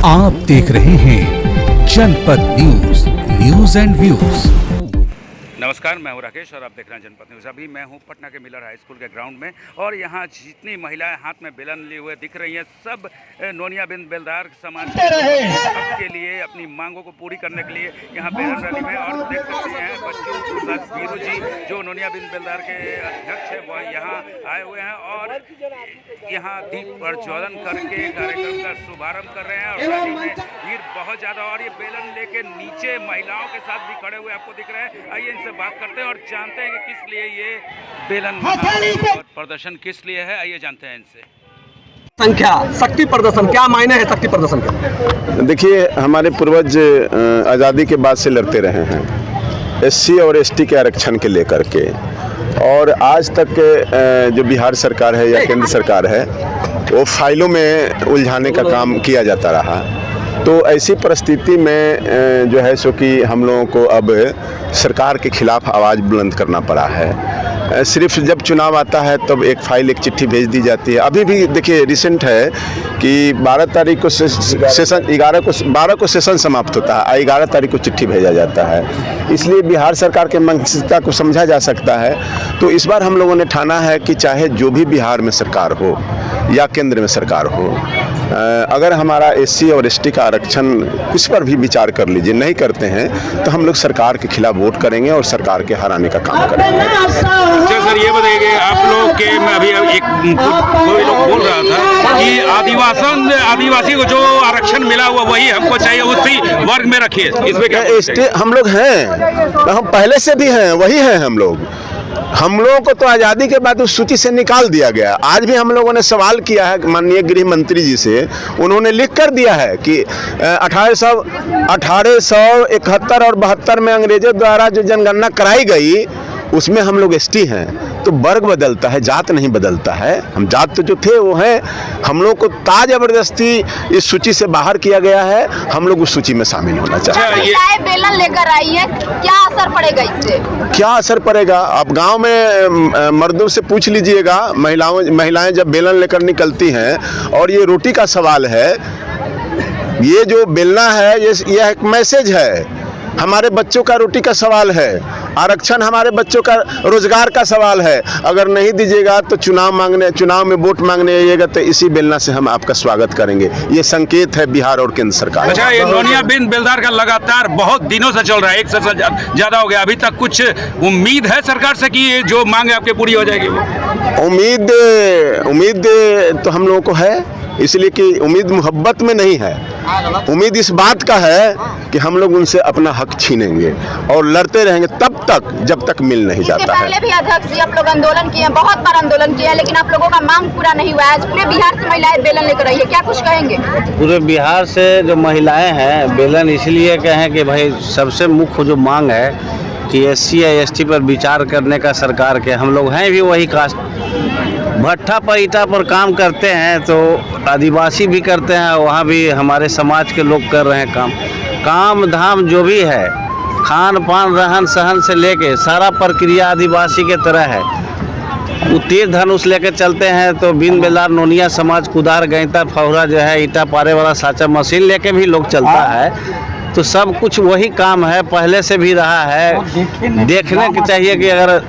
आप देख रहे हैं जनपद न्यूज, न्यूज एंड व्यूज। नमस्कार, मैं हूं राकेश और आप देख रहे हैं जनपद न्यूज़। अभी मैं हूं पटना के मिलर हाई स्कूल के ग्राउंड में और यहां जितनी महिलाएं हाथ में बेलन लिए हुए दिख रही हैं, सब नोनिया बिन बेलदार समाज के लिए अपनी मांगों को पूरी करने के लिए यहां बेलन रैली में। और देख सकते हैं बच्चों प्रसाद वीरू जी जो नोनिया बिन बेलदार के अध्यक्ष है वह यहाँ आए हुए हैं और यहाँ दीप प्रज्वलन करके कार्यक्रम का शुभारम्भ कर रहे हैं। और रैली में भीड़ बहुत ज़्यादा और ये बेलन लेके नीचे महिलाओं के साथ भी खड़े हुए आपको दिख रहे हैं। आइए इनसे बात करते हैं और जानते हैं कि किस लिए ये बेलन प्रदर्शन किस लिए है। आइए जानते हैं इनसे। संख्या शक्ति प्रदर्शन क्या मायने है शक्ति प्रदर्शन का? देखिए, हमारे पूर्वज आज़ादी के बाद से लड़ते रहे हैं एससी और एसटी के आरक्षण के लेकर के, और आज तक जो बिहार सरकार है या केंद्र सरकार है वो फाइलों में उलझाने का काम किया जाता रहा। तो ऐसी परिस्थिति में जो है सो कि हम लोगों को अब सरकार के खिलाफ आवाज़ बुलंद करना पड़ा है। सिर्फ जब चुनाव आता है तब एक फाइल, एक चिट्ठी भेज दी जाती है। अभी भी देखिए रिसेंट है कि 12 तारीख को सेशन 12 को सेशन समाप्त होता है, 11 तारीख को चिट्ठी भेजा जाता है। इसलिए बिहार सरकार के मानसिकता को समझा जा सकता है। तो इस बार हम लोगों ने ठाना है कि चाहे जो भी बिहार में सरकार हो या केंद्र में सरकार हो, अगर हमारा एससी और एसटी का आरक्षण उस पर भी विचार कर लीजिए, नहीं करते हैं तो हम लोग सरकार के खिलाफ वोट करेंगे और सरकार के हराने का काम करेंगे। अच्छा सर, ये बताइए आप लोग के, मैं अभी एक कोई लोग बोल रहा था कि आदिवासी को जो आरक्षण मिला हुआ वही हमको चाहिए, उसी वर्ग में रखिए। इसमें क्या हम लोग हैं, हम पहले से भी हैं, वही हैं हम लोग। हम लोगों को तो आज़ादी के बाद उस सूची से निकाल दिया गया। आज भी हम लोगों ने सवाल किया है माननीय गृह मंत्री जी से, उन्होंने लिख कर दिया है कि 1871 और 72 में अंग्रेजों द्वारा जो जनगणना कराई गई उसमें हम लोग एसटी हैं। तो वर्ग बदलता है, जात नहीं बदलता है। हम जात तो जो थे वो हैं। हम लोग को जबरदस्ती इस सूची से बाहर किया गया है। हम लोग उस सूची में शामिल होना चाहते हैं। बेलन लेकर आई है, क्या असर पड़ेगा इससे? क्या असर पड़ेगा? आप गांव में मर्दों से पूछ लीजिएगा, महिलाएं जब बेलन लेकर निकलती हैं। और ये रोटी का सवाल है, ये जो बेलना है ये एक मैसेज है। हमारे बच्चों का रोटी का सवाल है, आरक्षण हमारे बच्चों का रोजगार का सवाल है। अगर नहीं दीजिएगा तो चुनाव में वोट मांगने आइएगा तो इसी बेलना से हम आपका स्वागत करेंगे। ये संकेत है बिहार और केंद्र सरकार। अच्छा, ये नोनिया बिन बेलदार का लगातार बहुत दिनों से चल रहा है, एक साल ज्यादा हो गया। अभी तक कुछ उम्मीद है सरकार से कि ये जो मांग है आपकी पूरी हो जाएगी? उम्मीद तो हम लोगों को है, इसलिए कि उम्मीद मोहब्बत में नहीं है। उम्मीद इस बात का है कि हम लोग उनसे अपना हक छीनेंगे और लड़ते रहेंगे तब तक जब तक मिल नहीं जाता है। पहले भी अध्यक्ष जी आप लोग आंदोलन किए हैं, बहुत बार आंदोलन किया है, लेकिन आप लोगों का मांग पूरा नहीं हुआ है। आज पूरे बिहार से महिलाएं बेलन लेकर आई है, क्या कुछ कहेंगे? पूरे बिहार से जो महिलाएं हैं बेलन इसलिए कहें कि भाई सबसे मुख्य जो मांग है कि एससी या एसटी पर विचार करने का सरकार के, हम लोग हैं भी वही कास्ट, भट्ठा पर ईटा पर काम करते हैं तो आदिवासी भी करते हैं, वहाँ भी हमारे समाज के लोग कर रहे हैं काम धाम जो भी है, खान पान रहन सहन से लेके सारा प्रक्रिया आदिवासी के तरह है। वो तीर धनुष लेके चलते हैं तो बिन बेलदार नोनिया समाज कुदार गैंता फौरा जो है ईटा पारे वाला साचा मशीन लेके भी लोग चलता है। तो सब कुछ वही काम है, पहले से भी रहा है। देखने की चाहिए कि अगर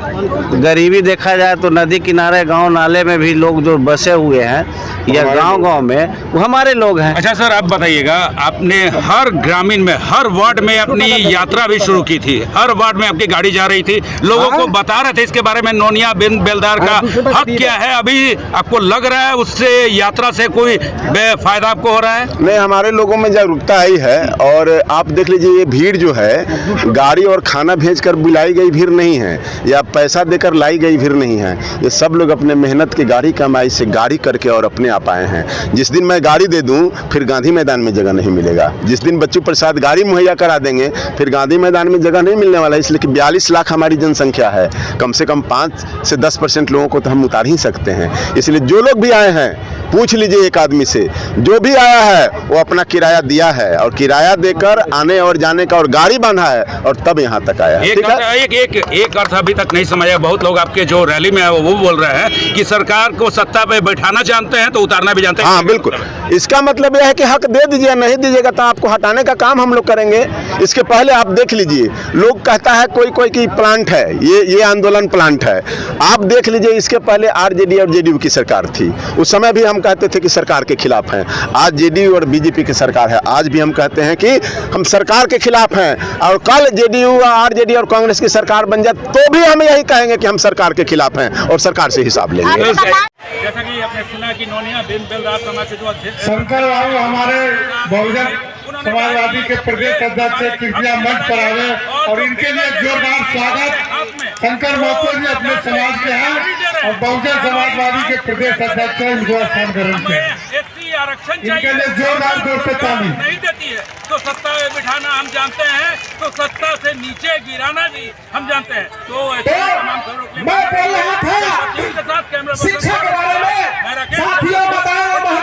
गरीबी देखा जाए तो नदी किनारे गांव नाले में भी लोग जो बसे हुए हैं या गांव में वो हमारे लोग हैं। अच्छा सर, आप बताइएगा, आपने हर ग्रामीण में हर वार्ड में अपनी यात्रा भी शुरू की थी, हर वार्ड में आपकी गाड़ी जा रही थी, लोगों को बता रहे थे इसके बारे में नोनिया बिन बेलदार का हक क्या है। अभी आपको लग रहा है उससे यात्रा से कोई फायदा आपको हो रहा है? नहीं, हमारे लोगों में जागरूकता आई है। और आप देख लीजिए, ये भीड़ जो है गाड़ी और खाना भेजकर बुलाई गई भीड़ नहीं है या पैसा देकर लाई गई भीड़ नहीं है। ये सब लोग अपने मेहनत की गाड़ी कमाई से गाड़ी करके और अपने आप आए हैं। जिस दिन मैं गाड़ी दे दूं फिर गांधी मैदान में जगह नहीं मिलेगा। जिस दिन बच्चू प्रसाद गाड़ी मुहैया करा देंगे फिर गांधी मैदान में जगह नहीं मिलने वाला है। इसलिए कि 42 लाख हमारी जनसंख्या है, कम से कम 5 से 10% लोगों को तो हम उतार ही सकते हैं। इसलिए जो लोग भी आए हैं, पूछ लीजिए एक आदमी से, जो भी आया है वो अपना किराया दिया है और किराया देकर बार आने और जाने का और गाड़ी बांधा है और तब यहाँ तक आया है। ठीक है, एक अर्थ अभी तक नहीं समझा। बहुत लोग आपके जो रैली में है वो बोल रहे हैं कि सरकार को सत्ता पे बैठाना जानते हैं तो उतारना भी जानते हैं। हाँ बिल्कुल, इसका मतलब यह है कि हक दे दीजिए, नहीं दीजिएगा तो आपको हटाने का काम हम लोग करेंगे। इसके पहले आप देख लीजिए, लोग कहता है कोई की प्लांट है, ये आंदोलन प्लांट है। आप देख लीजिए, इसके पहले आरजेडी और जेडीयू की सरकार थी, उस समय भी हम कहते थे कि सरकार के खिलाफ हैं। आज जेडीयू और बीजेपी की सरकार है, आज भी हम कहते हैं कि हम सरकार के खिलाफ हैं। और कल जेडीयू आरजेडी और कांग्रेस की सरकार बन जाए तो भी हम यही कहेंगे कि हम सरकार के खिलाफ हैं और सरकार से हिसाब लेंगे। जैसा कि आपने सुना कि नोनिया बिन बेलदार समाज के जो अध्यक्ष शंकर बाबू हमारे बहुजन समाजवादी के प्रदेश अध्यक्ष कृपया मंच पर आवे और इनके लिए जोरदार स्वागत। शंकर महतो जी अपने समाज के हैं और बहुजन समाजवादी के प्रदेश अध्यक्ष हैं, इनको स्थान ग्रहण करें। एससी आरक्षण इनके लिए जोरदार दोस्तों ताली। नहीं देती है तो सत्ता में बिठाना हम जानते हैं, तो सत्ता से नीचे गिराना भी हम जानते हैं। तो ऐसे तमाम खबरों के लिए मैं बोल रहा था के साथ कैमरा शिक्षा के बारे में साथियों बताया।